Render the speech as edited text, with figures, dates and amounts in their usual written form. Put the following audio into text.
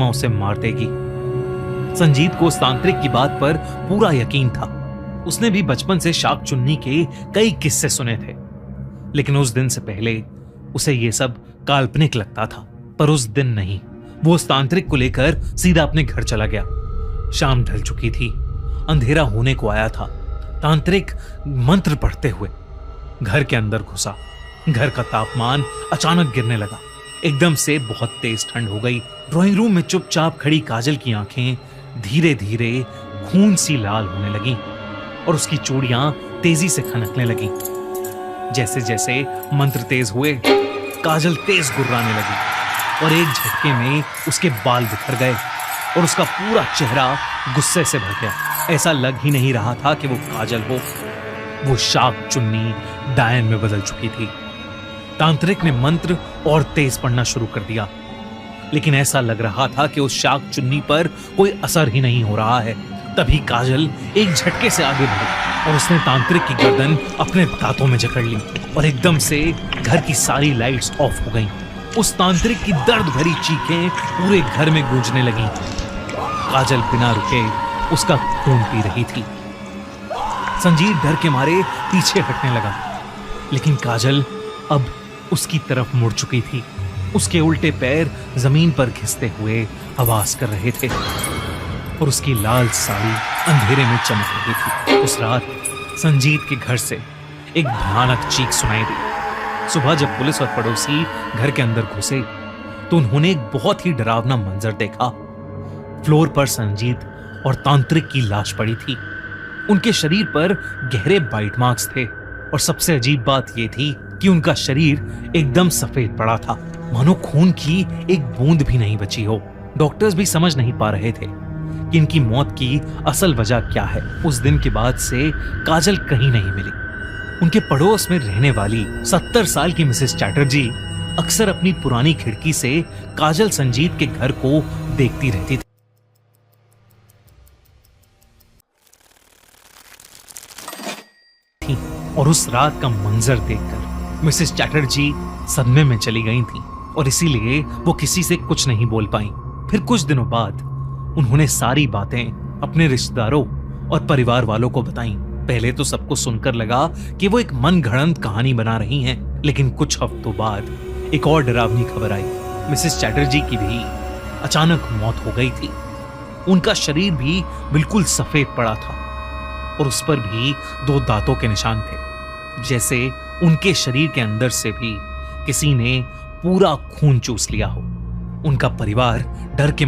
आत्मा उसे मार देगी। संजीत को उस तांत्रिक की बात पर पूरा यकीन था। उसने भी बचपन से शाक चुन्नी के कई किस्से सुने थे, लेकिन उस दिन से पहले उसे यह सब काल्पनिक लगता था। पर उस दिन नहीं, वो उस तांत्रिक को लेकर सीधा अपने घर चला गया। शाम ढल चुकी थी, अंधेरा होने को आया था। तांत्रिक मंत्र पढ़ते हुए घर के अंदर घुसा। घर का तापमान अचानक गिरने लगा। एकदम से बहुत तेज ठंड हो गई। ड्राइंग रूम में चुपचाप खड़ी काजल की आंखें धीरे धीरे खून सी लाल होने लगी और उसकी चूड़ियां तेजी से खनकने लगी। जैसे जैसे मंत्र तेज हुए, काजल तेज गुर्राने लगी और एक झटके में उसके बाल बिखर गए और उसका पूरा चेहरा गुस्से से भर गया। ऐसा लग ही नहीं रहा था कि वो काजल हो। वो शाक चुन्नी डायन में बदल चुकी थी। तांत्रिक ने मंत्र और तेज पढ़ना शुरू कर दिया, लेकिन ऐसा लग रहा था कि उस शाक चुन्नी पर कोई असर ही नहीं हो रहा है। तभी काजल एक झटके से आगे बढ़ी और उसने तांत्रिक की गर्दन अपने दांतों में जकड़ ली और एकदम से घर की सारी लाइट्स ऑफ हो गईं। उस तांत्रिक की दर्द भरी चीखें पूरे घर में गूंजने लगीं। काजल बिना रुके उसका खून पी रही थी। संजीत डर के मारे पीछे हटने लगा, लेकिन काजल अब उसकी तरफ मुड़ चुकी थी। उसके उल्टे पैर जमीन पर घिसते हुए आवाज कर रहे थे और उसकी लाल साड़ी अंधेरे में चमक रही थी। उस रात संजीत के घर से एक भयानक चीख सुनाई दी। सुबह जब पुलिस और पड़ोसी घर के अंदर घुसे तो उन्होंने एक बहुत ही डरावना मंजर देखा। फ्लोर पर संजीत और तांत्रिक की लाश पड़ी थी। उनके शरीर पर गहरे बाइट मार्क्स थे और सबसे अजीब बात यह थी कि उनका शरीर एकदम सफेद पड़ा था, मानो खून की एक बूंद भी नहीं बची हो। डॉक्टर्स भी समझ नहीं पा रहे थे कि इनकी मौत की असल वजह क्या है। उस दिन के बाद से काजल कहीं नहीं मिली। उनके पड़ोस में रहने वाली 70 साल की मिसेस चैटर्जी अक्सर अपनी पुरानी खिड़की से काजल संजीत के घर को देखती रहती थी। और उस रात का मंजर देखकर मिसेस चैटर्जी सदमे में चली गई थी और इसीलिए वो किसी से कुछ नहीं बोल पाई। फिर कुछ दिनों बाद उन्होंने सारी बातें अपने रिश्तेदारों और परिवार वालों को बताई। पहले तो सबको सुनकर लगा कि वो एक मनगढ़ंत कहानी बना रही हैं, लेकिन कुछ हफ्तों बाद एक और डरावनी खबर आई। मिसेस चैटर्जी की भी अचानक मौत हो गई थी। उनका शरीर भी बिल्कुल सफेद पड़ा था और उस पर भी 2 दांतों के निशान थे, जैसे उनके शरीर के अंदर से भी किसी ने पूरा खून चूस लिया हो। उनका परिवार डर के